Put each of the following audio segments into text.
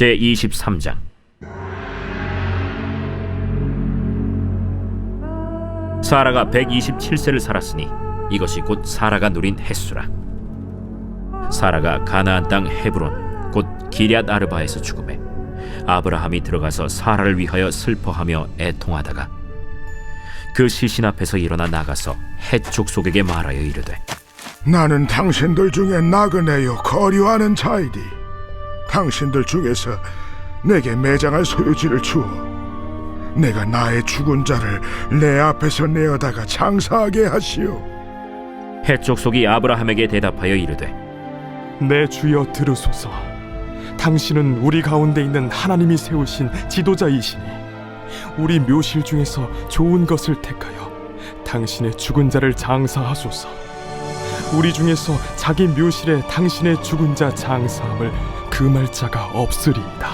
제23장. 사라가 127세를 살았으니 이것이 곧 사라가 누린 햇수라. 사라가 가나안 땅 헤브론 곧 기럇 아르바에서 죽음에 아브라함이 들어가서 사라를 위하여 슬퍼하며 애통하다가 그 시신 앞에서 일어나 나가서 헷 족속에게 말하여 이르되, 나는 당신들 중에 나그네요 거류하는 자이니 당신들 중에서 내게 매장할 소유지를 주어 내가 나의 죽은 자를 내 앞에서 내어다가 장사하게 하시오. 헷 족속이 아브라함에게 대답하여 이르되, 내 주여 들으소서. 당신은 우리 가운데 있는 하나님이 세우신 지도자이시니 우리 묘실 중에서 좋은 것을 택하여 당신의 죽은 자를 장사하소서. 우리 중에서 자기 묘실에 당신의 죽은 자 장사함을 금할 자가 없으리이다.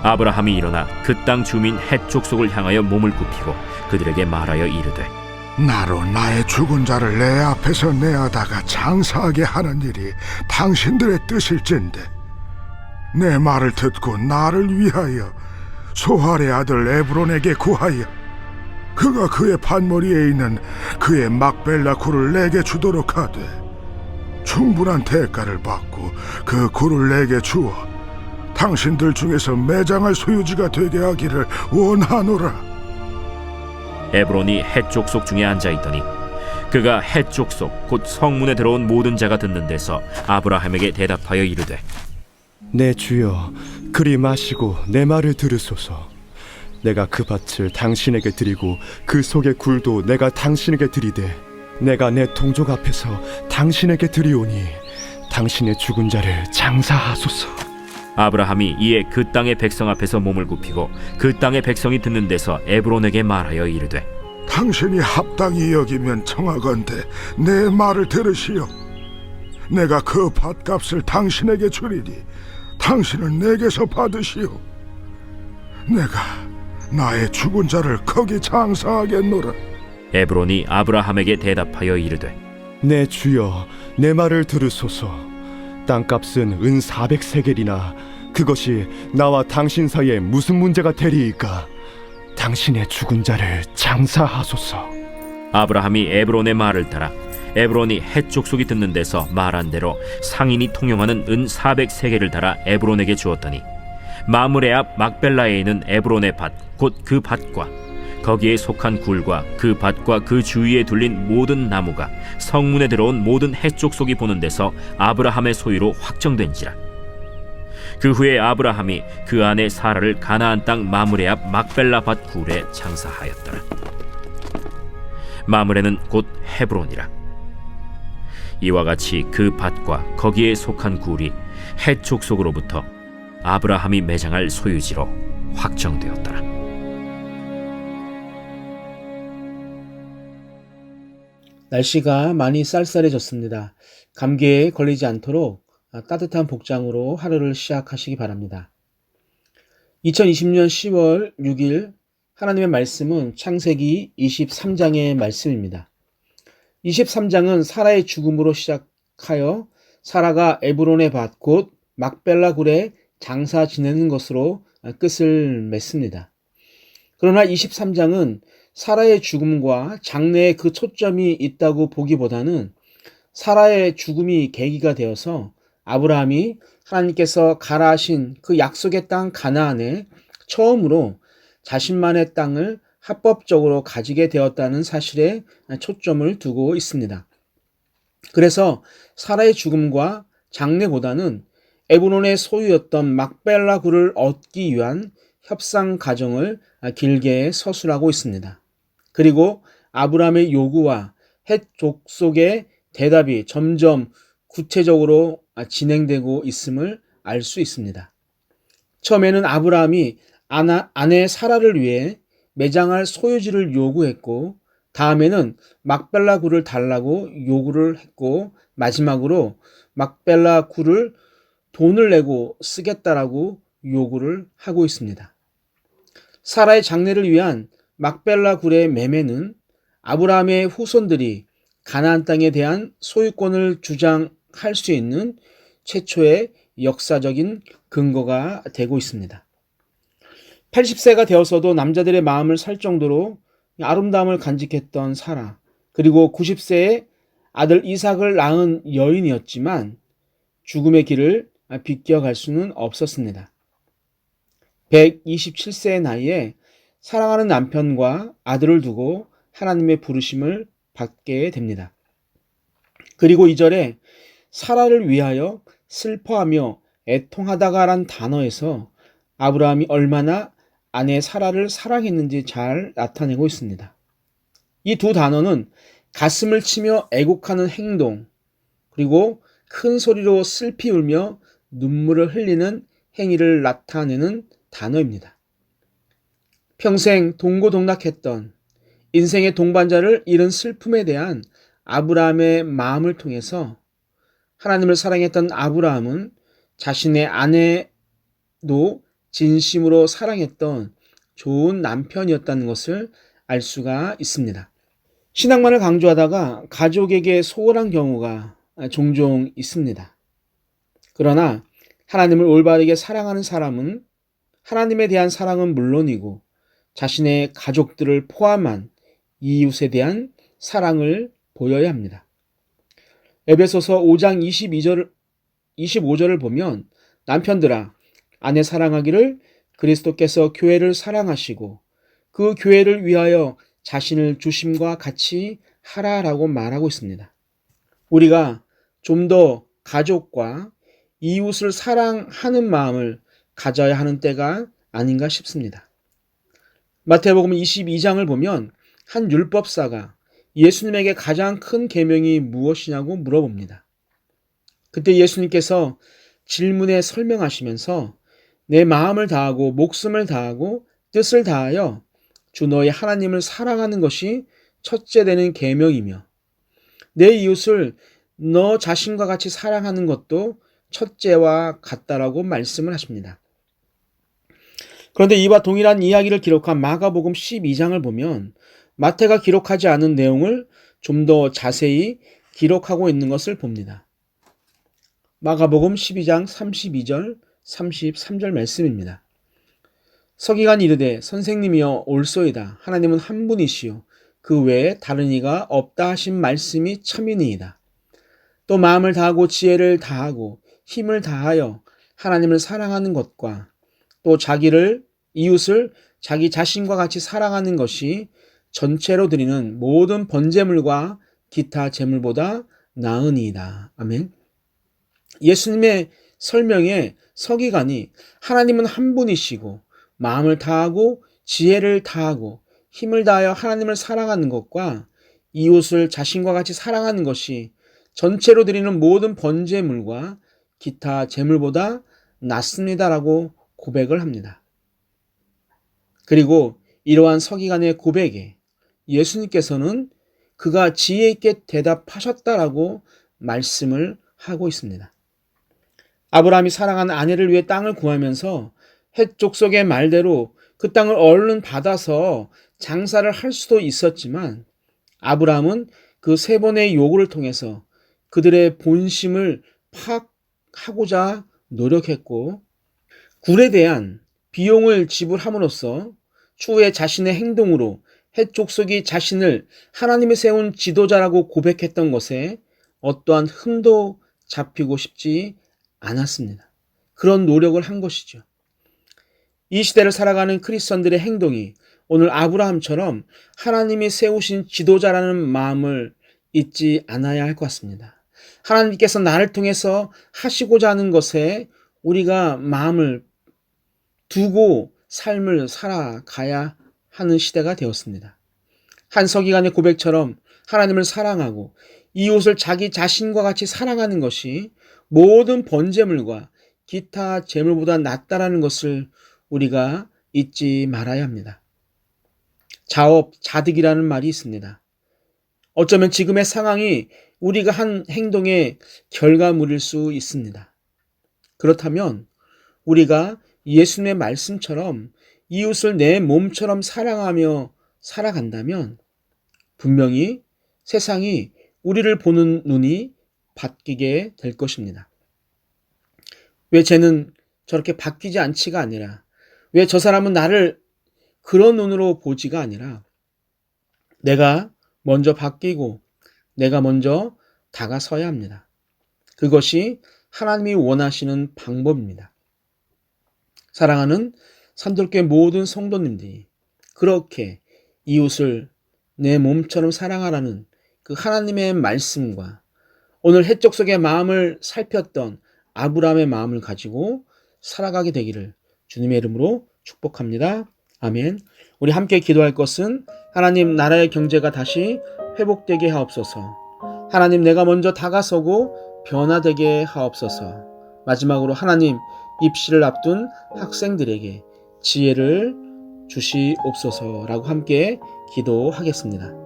아브라함이 일어나 그 땅 주민 헷 족속을 향하여 몸을 굽히고 그들에게 말하여 이르되, 나로 나의 죽은 자를 내 앞에서 내어다가 장사하게 하는 일이 당신들의 뜻일진데 내 말을 듣고 나를 위하여 소할의 아들 에브론에게 구하여 그가 그의 밭머리에 있는 그의 막벨라 굴을 내게 주도록 하되 충분한 대가를 받고 그 굴을 내게 주어 당신들 중에서 매장할 소유지가 되게 하기를 원하노라. 에브론이 헷 족속 중에 앉아있더니 그가 헷 족속 곧 성문에 들어온 모든 자가 듣는 데서 아브라함에게 대답하여 이르되, 내 주여 그리 마시고 내 말을 들으소서. 내가 그 밭을 당신에게 드리고 그 속의 굴도 내가 당신에게 드리되 내가 내 동족 앞에서 당신에게 드리오니 당신의 죽은 자를 장사하소서. 아브라함이 이에 그 땅의 백성 앞에서 몸을 굽히고 그 땅의 백성이 듣는 데서 에브론에게 말하여 이르되, 당신이 합당히 여기면 청하건대 내 말을 들으시오. 내가 그 밭값을 당신에게 주리니 당신은 내게서 받으시오. 내가 나의 죽은 자를 거기 장사하겠노라. 에브론이 아브라함에게 대답하여 이르되, 내 주여 내 말을 들으소서. 땅값은 은 400세겔이나 그것이 나와 당신 사이에 무슨 문제가 되리이까? 당신의 죽은 자를 장사하소서. 아브라함이 에브론의 말을 따라 에브론이 헷 족속이 듣는 데서 말한 대로 상인이 통용하는 은 400세겔을 달아 에브론에게 주었더니 마므레 앞 막벨라에 있는 에브론의 밭 곧 그 밭과 거기에 속한 굴과 그 밭과 그 주위에 둘린 모든 나무가 성문에 들어온 모든 헷 족속이 보는 데서 아브라함의 소유로 확정된지라. 그 후에 아브라함이 그 아내 사라를 가나안 땅 마므레 앞 막벨라 밭 굴에 장사하였더라. 마므레는 곧 헤브론이라. 이와 같이 그 밭과 거기에 속한 굴이 헷 족속으로부터 아브라함이 매장할 소유지로 확정되었더라. 날씨가 많이 쌀쌀해졌습니다. 감기에 걸리지 않도록 따뜻한 복장으로 하루를 시작하시기 바랍니다. 2020년 10월 6일 하나님의 말씀은 창세기 23장의 말씀입니다. 23장은 사라의 죽음으로 시작하여 사라가 에브론의 밭 곧 막벨라 굴에 장사 지내는 것으로 끝을 맺습니다. 그러나 23장은 사라의 죽음과 장래에 그 초점이 있다고 보기보다는 사라의 죽음이 계기가 되어서 아브라함이 하나님께서 가라 하신 그 약속의 땅 가나안에 처음으로 자신만의 땅을 합법적으로 가지게 되었다는 사실에 초점을 두고 있습니다. 그래서 사라의 죽음과 장래보다는 에브론의 소유였던 막벨라 굴을 얻기 위한 협상 과정을 길게 서술하고 있습니다. 그리고 아브라함의 요구와 헷 족속의 대답이 점점 구체적으로 진행되고 있음을 알 수 있습니다. 처음에는 아브라함이 아내 사라를 위해 매장할 소유지를 요구했고, 다음에는 막벨라 굴을 달라고 요구를 했고, 마지막으로 막벨라 굴을 돈을 내고 쓰겠다라고 요구를 하고 있습니다. 사라의 장래를 위한 막벨라 굴의 매매는 아브라함의 후손들이 가나안 땅에 대한 소유권을 주장할 수 있는 최초의 역사적인 근거가 되고 있습니다. 80세가 되어서도 남자들의 마음을 살 정도로 아름다움을 간직했던 사라, 그리고 90세에 아들 이삭을 낳은 여인이었지만 죽음의 길을 비껴갈 수는 없었습니다. 127세의 나이에 사랑하는 남편과 아들을 두고 하나님의 부르심을 받게 됩니다. 그리고 2절에 사라를 위하여 슬퍼하며 애통하다가란 단어에서 아브라함이 얼마나 아내 사라를 사랑했는지 잘 나타내고 있습니다. 이 두 단어는 가슴을 치며 애곡하는 행동, 그리고 큰 소리로 슬피 울며 눈물을 흘리는 행위를 나타내는 단어입니다. 평생 동고동락했던 인생의 동반자를 잃은 슬픔에 대한 아브라함의 마음을 통해서 하나님을 사랑했던 아브라함은 자신의 아내도 진심으로 사랑했던 좋은 남편이었다는 것을 알 수가 있습니다. 신앙만을 강조하다가 가족에게 소홀한 경우가 종종 있습니다. 그러나 하나님을 올바르게 사랑하는 사람은 하나님에 대한 사랑은 물론이고 자신의 가족들을 포함한 이웃에 대한 사랑을 보여야 합니다. 에베소서 5장 25절을 보면 남편들아 아내 사랑하기를 그리스도께서 교회를 사랑하시고 그 교회를 위하여 자신을 주심과 같이 하라라고 말하고 있습니다. 우리가 좀 더 가족과 이웃을 사랑하는 마음을 가져야 하는 때가 아닌가 싶습니다. 마태복음 22장을 보면 한 율법사가 예수님에게 가장 큰 계명이 무엇이냐고 물어봅니다. 그때 예수님께서 질문에 설명하시면서 내 마음을 다하고 목숨을 다하고 뜻을 다하여 주 너의 하나님을 사랑하는 것이 첫째 되는 계명이며 내 이웃을 너 자신과 같이 사랑하는 것도 첫째와 같다라고 말씀을 하십니다. 그런데 이와 동일한 이야기를 기록한 마가복음 12장을 보면 마태가 기록하지 않은 내용을 좀 더 자세히 기록하고 있는 것을 봅니다. 마가복음 12장 32절, 33절 말씀입니다. 서기관이 이르되 선생님이여 올소이다. 하나님은 한 분이시요 그 외에 다른 이가 없다 하신 말씀이 참이니이다. 또 마음을 다하고 지혜를 다하고 힘을 다하여 하나님을 사랑하는 것과 또 이웃을 자기 자신과 같이 사랑하는 것이 전체로 드리는 모든 번제물과 기타 제물보다 나으니이다. 아멘. 예수님의 설명에 서기관이 하나님은 한 분이시고 마음을 다하고 지혜를 다하고 힘을 다하여 하나님을 사랑하는 것과 이웃을 자신과 같이 사랑하는 것이 전체로 드리는 모든 번제물과 기타 제물보다 낫습니다라고 고백을 합니다. 그리고 이러한 서기관의 고백에 예수님께서는 그가 지혜 있게 대답하셨다라고 말씀을 하고 있습니다. 아브라함이 사랑하는 아내를 위해 땅을 구하면서 헷 족속의 말대로 그 땅을 얼른 받아서 장사를 할 수도 있었지만 아브라함은 그 세 번의 요구를 통해서 그들의 본심을 파악하고자 노력했고 굴에 대한 비용을 지불함으로써 추후에 자신의 행동으로 헷 족속이 자신을 하나님이 세운 지도자라고 고백했던 것에 어떠한 흠도 잡히고 싶지 않았습니다. 그런 노력을 한 것이죠. 이 시대를 살아가는 크리스천들의 행동이 오늘 아브라함처럼 하나님이 세우신 지도자라는 마음을 잊지 않아야 할 것 같습니다. 하나님께서 나를 통해서 하시고자 하는 것에 우리가 마음을 두고 삶을 살아가야 하는 시대가 되었습니다. 한 서기관의 고백처럼 하나님을 사랑하고 이웃을 자기 자신과 같이 사랑하는 것이 모든 번제물과 기타 제물보다 낫다라는 것을 우리가 잊지 말아야 합니다. 자업자득이라는 말이 있습니다. 어쩌면 지금의 상황이 우리가 한 행동의 결과물일 수 있습니다. 그렇다면 우리가 예수님의 말씀처럼 이웃을 내 몸처럼 사랑하며 살아간다면 분명히 세상이 우리를 보는 눈이 바뀌게 될 것입니다. 왜 쟤는 저렇게 바뀌지 않지가 아니라 왜 저 사람은 나를 그런 눈으로 보지가 아니라 내가 먼저 바뀌고 내가 먼저 다가서야 합니다. 그것이 하나님이 원하시는 방법입니다. 사랑하는 산돌교회 모든 성도님들이 그렇게 이웃을 내 몸처럼 사랑하라는 그 하나님의 말씀과 오늘 해적 속의 마음을 살폈던 아브라함의 마음을 가지고 살아가게 되기를 주님의 이름으로 축복합니다. 아멘. 우리 함께 기도할 것은 하나님 나라의 경제가 다시 회복되게 하옵소서. 하나님 내가 먼저 다가서고 변화되게 하옵소서. 마지막으로 하나님 입시를 앞둔 학생들에게 지혜를 주시옵소서라고 함께 기도하겠습니다.